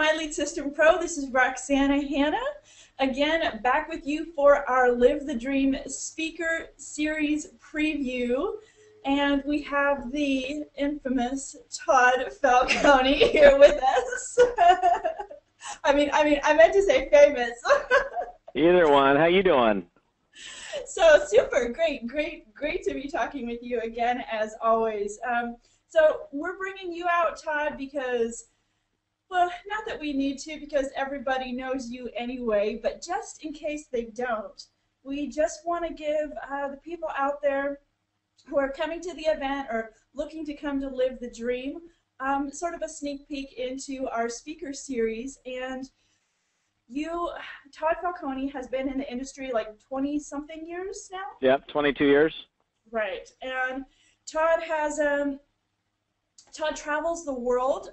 MyLeadSystemPro. This is Roxana Hannah. Again, back with you for our Live the Dream Speaker Series preview. And we have the infamous Todd Falcone here with us. I meant to say famous. Either one. How you doing? So super, great to be talking with you again, as always. So we're bringing you out, Todd, because, well, not that we need to, because everybody knows you anyway, but just in case they don't, we just want to give the people out there who are coming to the event or looking to come to live the dream sort of a sneak peek into our speaker series. And you, Todd Falcone, has been in the industry like 20-something years now? Yep, 22 years. Right. And Todd has Todd travels the world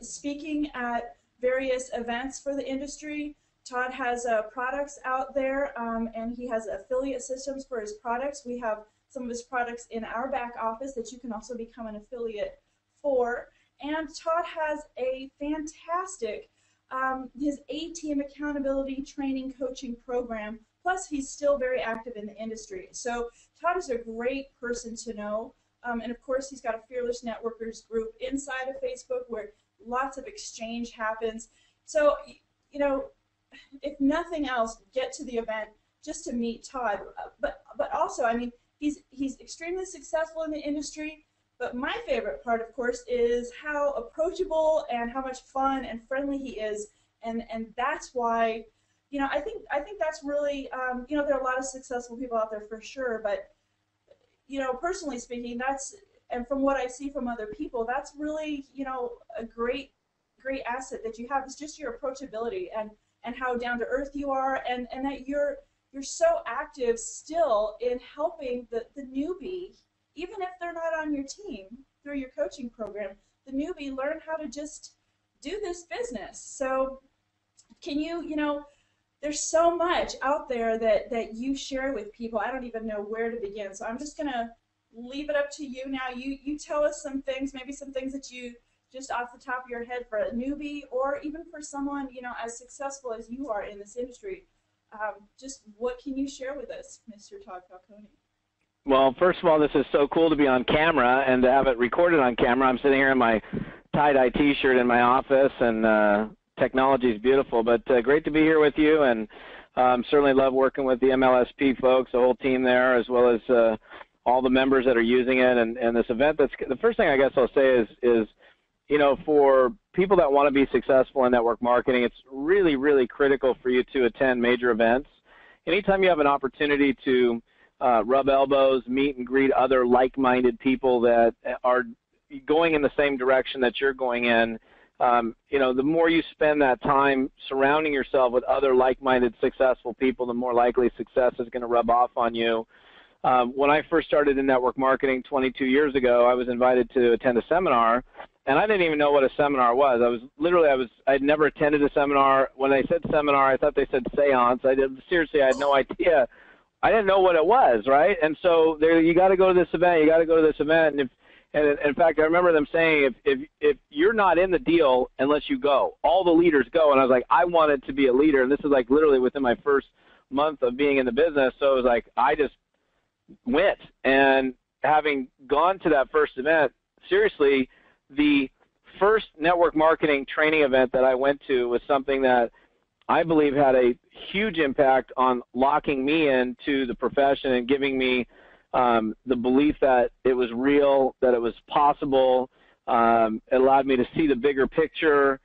speaking at various events for the industry. Todd has products out there, and he has affiliate systems for his products. We have some of his products in our back office that you can also become an affiliate for. And Todd has a fantastic his A-Team accountability training coaching program, plus he's still very active in the industry. So Todd is a great person to know. And of course, he's got a Fearless Networkers group inside of Facebook where lots of exchange happens. So, you know, if nothing else, get to the event just to meet Todd. But also, I mean, he's extremely successful in the industry. But my favorite part, of course, is how approachable and how much fun and friendly he is. And that's why, you know, I think that's really, you know, there are a lot of successful people out there for sure, but you know, personally speaking, that's, and from what I see from other people, that's really, you know, a great asset that you have. Is just your approachability and how down to earth you are, and that you're so active still in helping the newbie, even if they're not on your team, through your coaching program, the newbie learn how to just do this business. So can you know, there's so much out there that you share with people. I don't even know where to begin. So I'm just going to leave it up to you now. You tell us some things, maybe some things that you just off the top of your head for a newbie, or even for someone, you know, as successful as you are in this industry. Just what can you share with us, Mr. Todd Falcone? Well, first of all, this is so cool to be on camera and to have it recorded on camera. I'm sitting here in my tie-dye T-shirt in my office, and technology is beautiful, but great to be here with you, and certainly love working with the MLSP folks, the whole team there, as well as all the members that are using it, and this event. That's the first thing I guess I'll say is, you know, for people that want to be successful in network marketing, it's really, really critical for you to attend major events. Anytime you have an opportunity to rub elbows, meet and greet other like-minded people that are going in the same direction that you're going in, you know, the more you spend that time surrounding yourself with other like-minded successful people, the more likely success is going to rub off on you. When I first started in network marketing 22 years ago, I was invited to attend a seminar, and I didn't even know what a seminar was. I'd never attended a seminar. When they said seminar, I thought they said seance. Seriously, I had no idea. I didn't know what it was, right? And so you got to go to this event, you got to go to this event, and in fact, I remember them saying, if you're not in the deal unless you go, all the leaders go. And I was like, I wanted to be a leader, and this is like literally within my first month of being in the business. So it was like I just went, and having gone to that first event, seriously, the first network marketing training event that I went to was something that I believe had a huge impact on locking me into the profession and giving me the belief that it was real, that it was possible. It allowed me to see the bigger picture.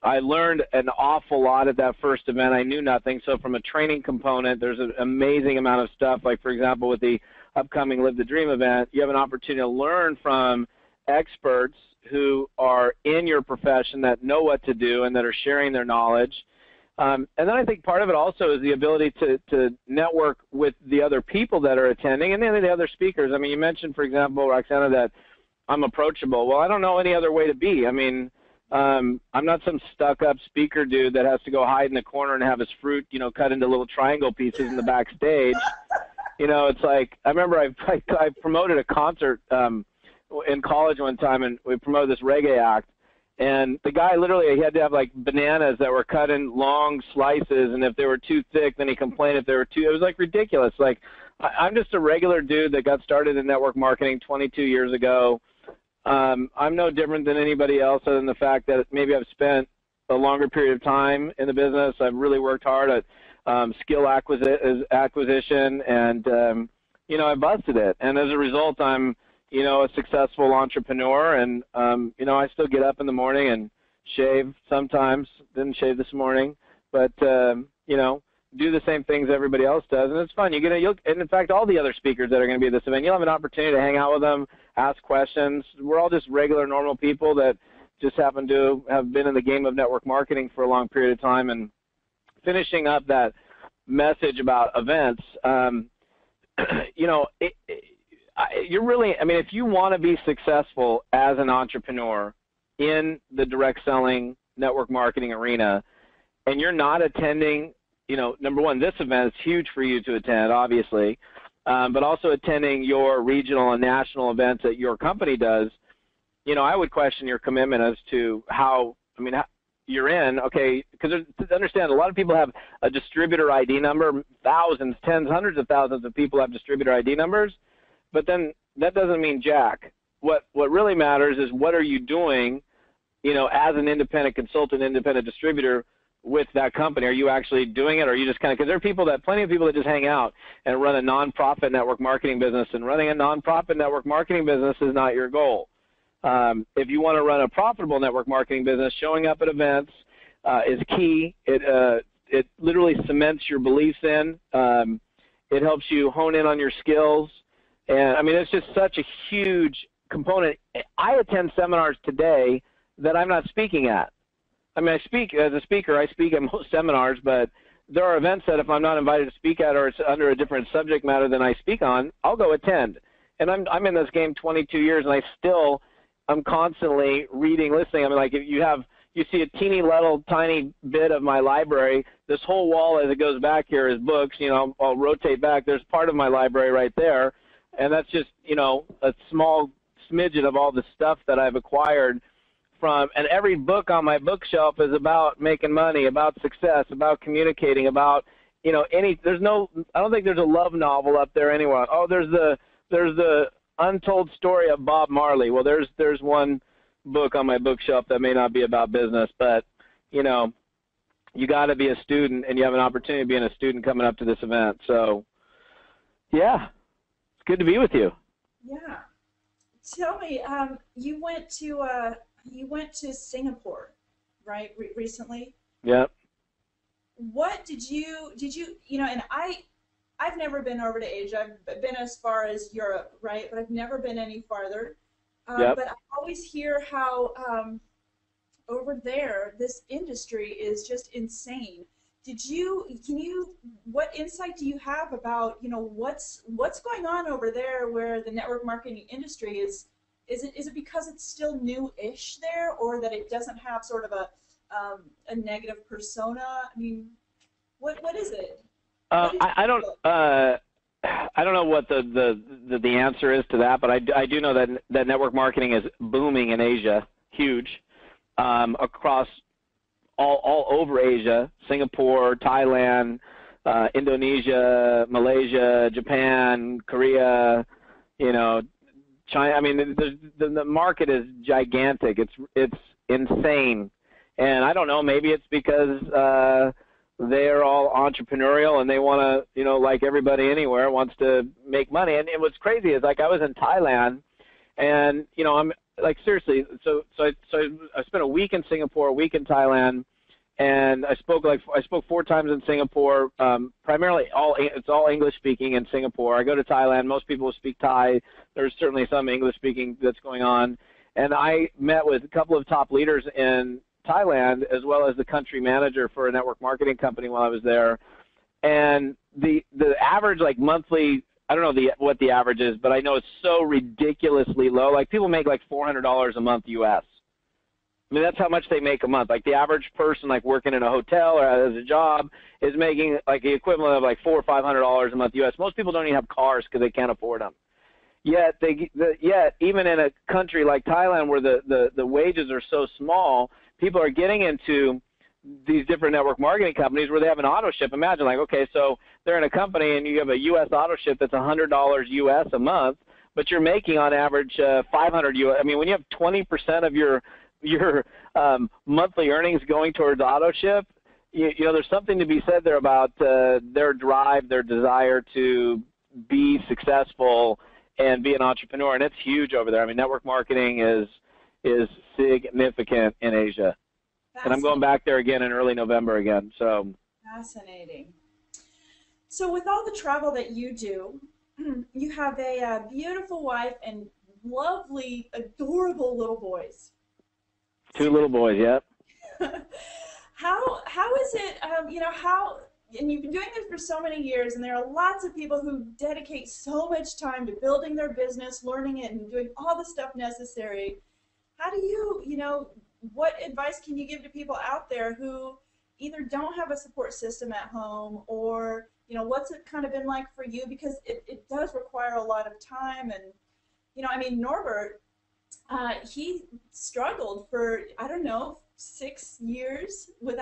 I learned an awful lot at that first event. I knew nothing. So from a training component, there's an amazing amount of stuff. Like, for example, with the upcoming Live the Dream event, you have an opportunity to learn from experts who are in your profession that know what to do and that are sharing their knowledge. And then I think part of it also is the ability to network with the other people that are attending and then the other speakers. I mean, you mentioned, for example, Roxana, that I'm approachable. Well, I don't know any other way to be. I mean, I'm not some stuck-up speaker dude that has to go hide in the corner and have his fruit, you know, cut into little triangle pieces in the backstage. You know, it's like, I remember I promoted a concert in college one time, and we promoted this reggae act. And the guy literally, he had to have like bananas that were cut in long slices, and if they were too thick, then he complained if they were too, it was like ridiculous. Like, I'm just a regular dude that got started in network marketing 22 years ago. I'm no different than anybody else, other than the fact that maybe I've spent a longer period of time in the business. I've really worked hard at skill acquisition, and, you know, I busted it. And as a result, I'm, you know, a successful entrepreneur, and, you know, I still get up in the morning and shave sometimes. Didn't shave this morning, but, you know, do the same things everybody else does, and it's fun. And in fact, all the other speakers that are going to be at this event, you'll have an opportunity to hang out with them, ask questions. We're all just regular, normal people that just happen to have been in the game of network marketing for a long period of time. And finishing up that message about events, you know, you're really, I mean, if you want to be successful as an entrepreneur in the direct selling network marketing arena, and you're not attending, you know, number one, this event is huge for you to attend, obviously, but also attending your regional and national events that your company does, you know, I would question your commitment as to how, I mean, how you're in, okay, because to understand, a lot of people have a distributor ID number, thousands, tens, hundreds of thousands of people have distributor ID numbers, but then that doesn't mean jack. What really matters is what are you doing, you know, as an independent consultant, independent distributor with that company. Are you actually doing it, or are you just kind of, because there are people that, plenty of people that just hang out and run a nonprofit network marketing business, and running a nonprofit network marketing business is not your goal. If you want to run a profitable network marketing business, showing up at events is key. It literally cements your beliefs in. It helps you hone in on your skills. And I mean, it's just such a huge component. I attend seminars today that I'm not speaking at. I mean, I speak as a speaker. I speak at most seminars, but there are events that if I'm not invited to speak at, or it's under a different subject matter than I speak on, I'll go attend. And I'm in this game 22 years, and I'm constantly reading, listening. I mean, like, if you see a teeny little tiny bit of my library, this whole wall as it goes back here is books. You know, I'll rotate back. There's part of my library right there, and that's just, you know, a small smidgen of all the stuff that I've acquired from, and every book on my bookshelf is about making money, about success, about communicating, about, you know, I don't think there's a love novel up there anywhere. Oh, there's the untold story of Bob Marley. Well, there's one book on my bookshelf that may not be about business, but, you know, you got to be a student, and you have an opportunity of being a student coming up to this event. So, yeah, it's good to be with you. Yeah. Tell me, you went to Singapore, right, recently? Yep. What did you know, and I've never been over to Asia. I've been as far as Europe, right, but I've never been any farther. Yep. But I always hear how over there this industry is just insane. What insight do you have about, you know, what's going on over there where the network marketing industry is it because it's still new-ish there, or that it doesn't have sort of a negative persona? I mean, what is it? I don't know what the answer is to that, but I do know that network marketing is booming in Asia, huge, across all over Asia, Singapore, Thailand, Indonesia, Malaysia, Japan, Korea, you know, China. I mean, the market is gigantic. It's insane, and I don't know. Maybe it's because they're all entrepreneurial and they want to, you know, like everybody anywhere, wants to make money. And what's crazy is, like, I was in Thailand, and, you know, I'm like, seriously. So I spent a week in Singapore, a week in Thailand, and I spoke 4 times in Singapore. Primarily, it's all English speaking in Singapore. I go to Thailand. Most people speak Thai. There's certainly some English speaking that's going on. And I met with a couple of top leaders in Thailand, as well as the country manager for a network marketing company while I was there. And the average, like, monthly, I don't know what the average is, but I know it's so ridiculously low. Like, people make like $400 a month US. I mean, that's how much they make a month. Like, the average person, like, working in a hotel or as a job is making like the equivalent of like $400 or $500 a month US. Most people don't even have cars because they can't afford them. Yet even in a country like Thailand where the wages are so small, people are getting into these different network marketing companies where they have an auto ship. Imagine, like, okay, so they're in a company and you have a U.S. auto ship that's $100 U.S. a month, but you're making on average 500 U.S. I mean, when you have 20% of your monthly earnings going towards auto ship, you know, there's something to be said there about their drive, their desire to be successful and be an entrepreneur, and it's huge over there. I mean, network marketing is significant in Asia. And I'm going back there again in early November again. So fascinating. So with all the travel that you do, you have a beautiful wife and lovely, adorable little boys. 2 little boys, yep. How is it, you know, and you've been doing this for so many years, and there are lots of people who dedicate so much time to building their business, learning it, and doing all the stuff necessary. How do you, you know, what advice can you give to people out there who either don't have a support system at home, or, you know, what's it kind of been like for you? Because it does require a lot of time. And, you know, I mean, Norbert, he struggled for, I don't know, 6 years with,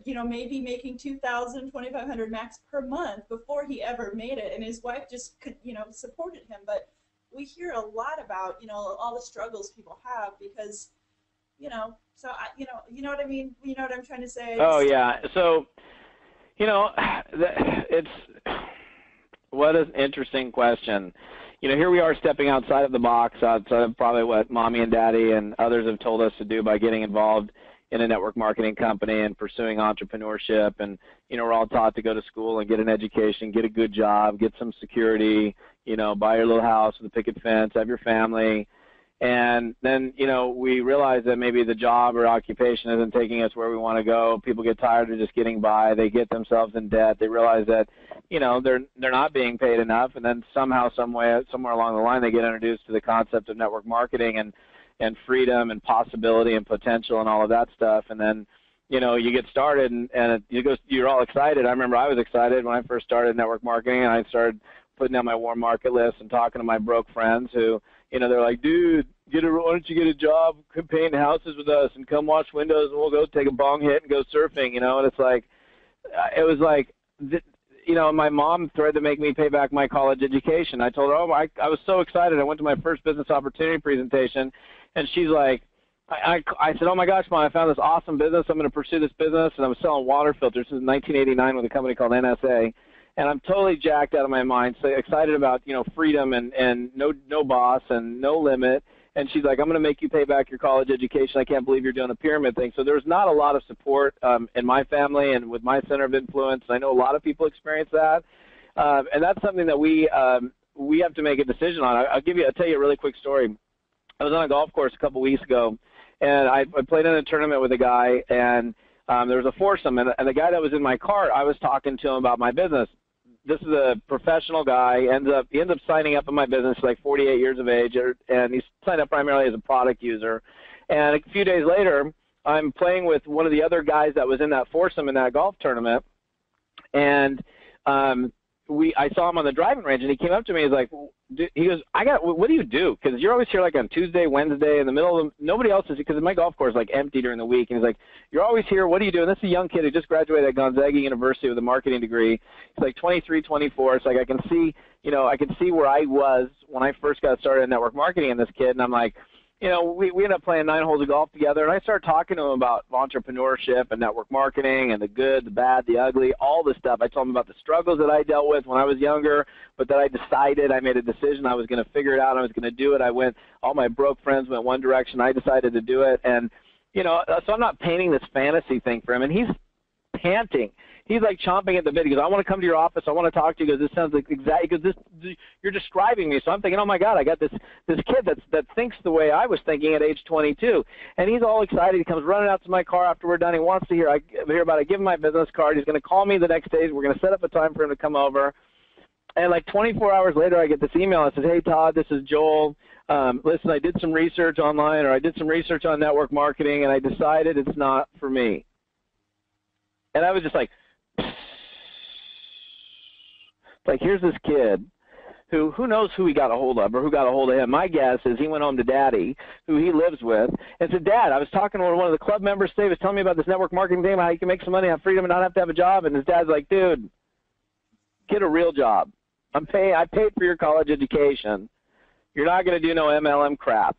you know, maybe making $2,000, $2,500 max per month before he ever made it. And his wife just could, you know, supported him. But we hear a lot about, you know, all the struggles people have because, you know, so you know what I mean? You know what I'm trying to say? Oh yeah. So, you know, what an interesting question. You know, here we are stepping outside of the box, outside of probably what mommy and daddy and others have told us to do by getting involved in a network marketing company and pursuing entrepreneurship. And, you know, we're all taught to go to school and get an education, get a good job, get some security, you know, buy your little house with a picket fence, have your family. And then, you know, we realize that maybe the job or occupation isn't taking us where we want to go. People get tired of just getting by. They get themselves in debt. They realize that, you know, they're not being paid enough. And then somehow, some way, somewhere along the line, they get introduced to the concept of network marketing and freedom and possibility and potential and all of that stuff. And then, you know, you get started and you're all excited. I remember I was excited when I first started network marketing, and I started putting down my warm market list and talking to my broke friends who, you know, they're like, dude, why don't you get a job painting houses with us and come wash windows and we'll go take a bong hit and go surfing, you know? And it's like, it was like, you know, my mom tried to make me pay back my college education. I told her, I was so excited. I went to my first business opportunity presentation, and she's like, I said, oh my gosh, Mom, I found this awesome business. I'm going to pursue this business. And I was selling water filters. This is 1989 with a company called NSA. And I'm totally jacked out of my mind, so excited about, you know, freedom and no boss and no limit. And she's like, I'm going to make you pay back your college education. I can't believe you're doing a pyramid thing. So there's not a lot of support in my family and with my center of influence. I know a lot of people experience that. And that's something that we have to make a decision on. I'll tell you a really quick story. I was on a golf course a couple weeks ago, and I played in a tournament with a guy, and there was a foursome. And the guy that was in my cart, I was talking to him about my business. This is a professional guy. He ends up signing up in my business, like 48 years of age, and he's signed up primarily as a product user. And a few days later, I'm playing with one of the other guys that was in that foursome in that golf tournament, and I saw him on the driving range, and he came up to me. He's like, he goes, what do you do? Because you're always here like on Tuesday, Wednesday, in the middle of nobody else is, because my golf course is like empty during the week. And he's like, you're always here. What do you do? And this is a young kid who just graduated at Gonzaga University with a marketing degree. He's like 23, 24. It's like I can see where I was when I first got started in network marketing in this kid. And I'm like, you know, we ended up playing 9 holes of golf together, and I started talking to him about entrepreneurship and network marketing and the good, the bad, the ugly, all this stuff. I told him about the struggles that I dealt with when I was younger, but that I made a decision I was going to figure it out. I was going to do it. All my broke friends went one direction. I decided to do it. And, you know, so I'm not painting this fantasy thing for him, and he's panting. He's like chomping at the bit. He goes, I want to come to your office. I want to talk to you. He goes, this sounds like exactly, because you're describing me. So I'm thinking, oh my God, I got this kid that thinks the way I was thinking at age 22. And he's all excited. He comes running out to my car after we're done. He wants to hear about it. I give him my business card. He's going to call me the next day. We're going to set up a time for him to come over. And like 24 hours later, I get this email. It says, hey, Todd, this is Joel. Listen, I did some research online, or I did some research on network marketing, and I decided it's not for me. And I was just like, here's this kid who knows who he got a hold of or who got a hold of him. My guess is he went home to Daddy, who he lives with, and said, Dad, I was talking to one of the club members today. He was telling me about this network marketing thing, how you can make some money, have freedom, and not have to have a job. And his dad's like, dude, get a real job. I paid for your college education. You're not going to do no MLM crap.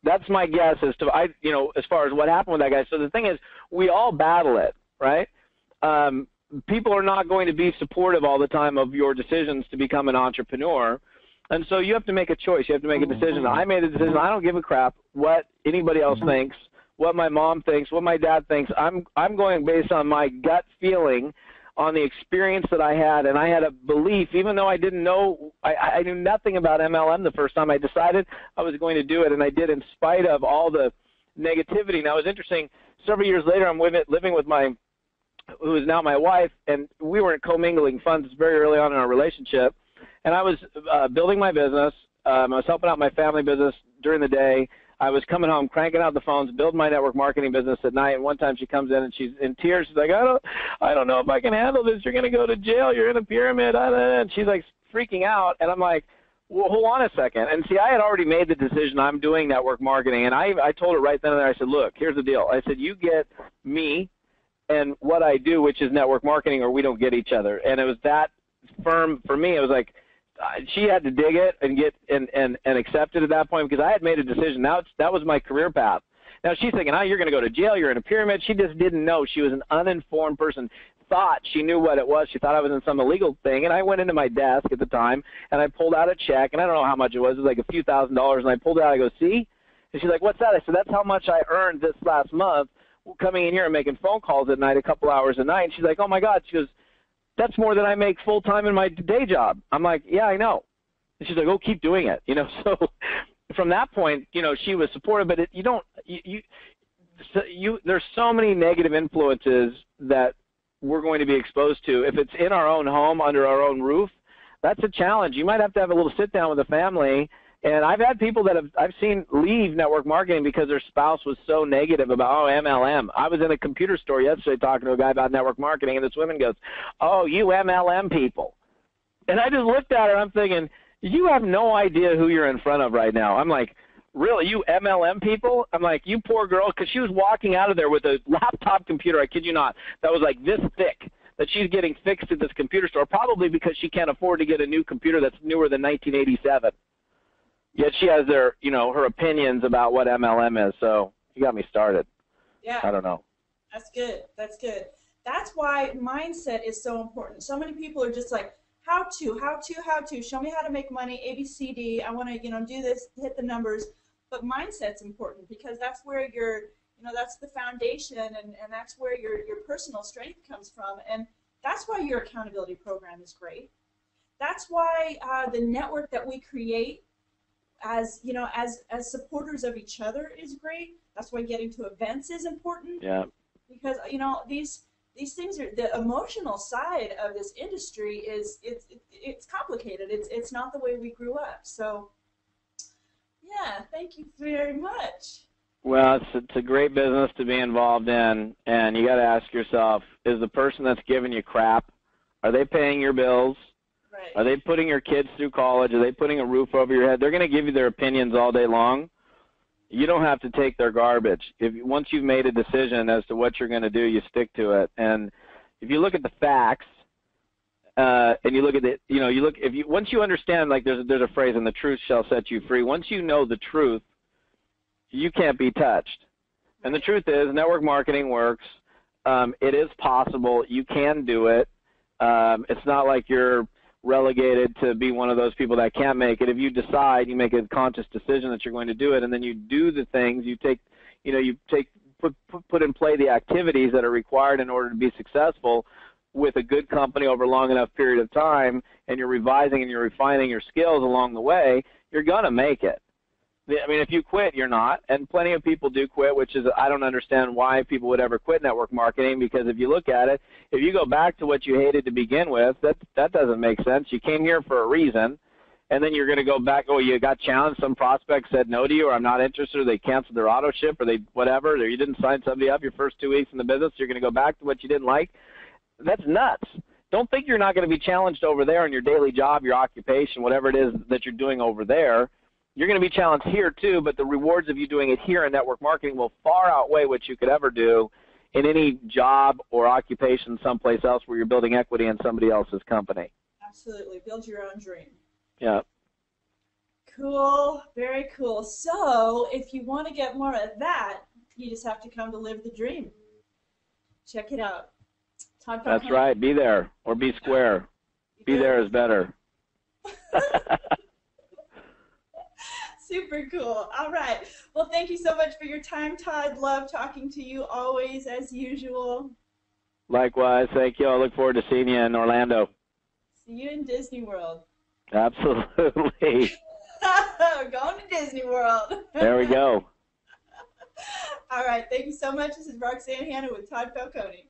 That's my guess as to, as far as what happened with that guy. So the thing is, we all battle it, right? People are not going to be supportive all the time of your decisions to become an entrepreneur. And so you have to make a choice. You have to make a decision. I made a decision. I don't give a crap what anybody else thinks, what my mom thinks, what my dad thinks. I'm going based on my gut feeling, on the experience that I had, and I had a belief, even though I didn't know, I knew nothing about MLM the first time. I decided I was going to do it, and I did in spite of all the negativity. Now, it was interesting, several years later, I'm living with who is now my wife, and we were commingling funds very early on in our relationship, and I was building my business. I was helping out my family business during the day. I was coming home, cranking out the phones, building my network marketing business at night, and one time she comes in and she's in tears. She's like, I don't know if I can handle this. You're going to go to jail. You're in a pyramid. And she's like freaking out, and I'm like, well, hold on a second. And see, I had already made the decision I'm doing network marketing, and I told her right then and there, I said, look, here's the deal. I said, you get me and what I do, which is network marketing, or we don't get each other. And it was that firm for me. It was like, she had to dig it and get and accept it at that point, because I had made a decision. Now that was my career path. Now she's thinking, you're going to go to jail. You're in a pyramid. She just didn't know. She was an uninformed person. Thought she knew what it was. She thought I was in some illegal thing. And I went into my desk at the time and I pulled out a check, and I don't know how much it was. It was like a few $1,000s. And I pulled it out. I go, see? And she's like, what's that? I said, that's how much I earned this last month coming in here and making phone calls at night, a couple hours a night. And she's like, oh my God. She goes, that's more than I make full time in my day job. I'm like, yeah, I know. And she's like, oh, keep doing it. So from that point, she was supportive, but there's so many negative influences that we're going to be exposed to. If it's in our own home, under our own roof, that's a challenge. You might have to have a little sit down with the family. And I've had people that I've seen leave network marketing because their spouse was so negative about, MLM. I was in a computer store yesterday talking to a guy about network marketing, and this woman goes, oh, you MLM people. And I just looked at her, I'm thinking, you have no idea who you're in front of right now. I'm like, really, you MLM people? I'm like, you poor girl, because she was walking out of there with a laptop computer, I kid you not, that was like this thick, that she's getting fixed at this computer store, probably because she can't afford to get a new computer that's newer than 1987. Yet she has her opinions about what MLM is. So you got me started. Yeah. I don't know. That's good. That's good. That's why mindset is so important. So many people are just like, how to, show me how to make money, A, B, C, D. I want to, do this, hit the numbers. But mindset's important, because that's where that's the foundation, and that's where your personal strength comes from. And that's why your accountability program is great. That's why the network that we create as supporters of each other is great. That's why getting to events is important. Yeah. Because these things are, the emotional side of this industry it's complicated. It's not the way we grew up. So yeah, thank you very much. Well, it's a great business to be involved in, and you got to ask yourself, is the person that's giving you crap, are they paying your bills? Right. Are they putting your kids through college? Are they putting a roof over your head? They're going to give you their opinions all day long. You don't have to take their garbage. Once you've made a decision as to what you're going to do, you stick to it. And if you look at the facts, and you look at it, once you understand, like there's a phrase, and the truth shall set you free. Once you know the truth, you can't be touched. And the truth is, network marketing works. It is possible. You can do it. It's not like you're relegated to be one of those people that can't make it. If you decide, you make a conscious decision that you're going to do it, and then you do the things, put in play the activities that are required in order to be successful with a good company over a long enough period of time, and you're revising and you're refining your skills along the way, you're going to make it. I mean, if you quit, you're not, and plenty of people do quit, which is, I don't understand why people would ever quit network marketing, because if you look at it, if you go back to what you hated to begin with, that doesn't make sense. You came here for a reason, and then you're going to go back, you got challenged, some prospect said no to you, or I'm not interested, or they canceled their auto ship, or they whatever, or you didn't sign somebody up your first 2 weeks in the business, you're going to go back to what you didn't like. That's nuts. don't think you're not going to be challenged over there in your daily job, your occupation, whatever it is that you're doing over there. You're going to be challenged here too, but the rewards of you doing it here in network marketing will far outweigh what you could ever do in any job or occupation someplace else where you're building equity in somebody else's company. Absolutely. Build your own dream. Yeah. Cool. Very cool. So if you want to get more of that, you just have to come to Live the Dream. Check it out. Todd Falcone. That's right. Be there or be square. Be there is better. Super cool. All right. Well, thank you so much for your time, Todd. Love talking to you always, as usual. Likewise. Thank you. I look forward to seeing you in Orlando. See you in Disney World. Absolutely. Going to Disney World. There we go. All right. Thank you so much. This is Roxana Hannah with Todd Falcone.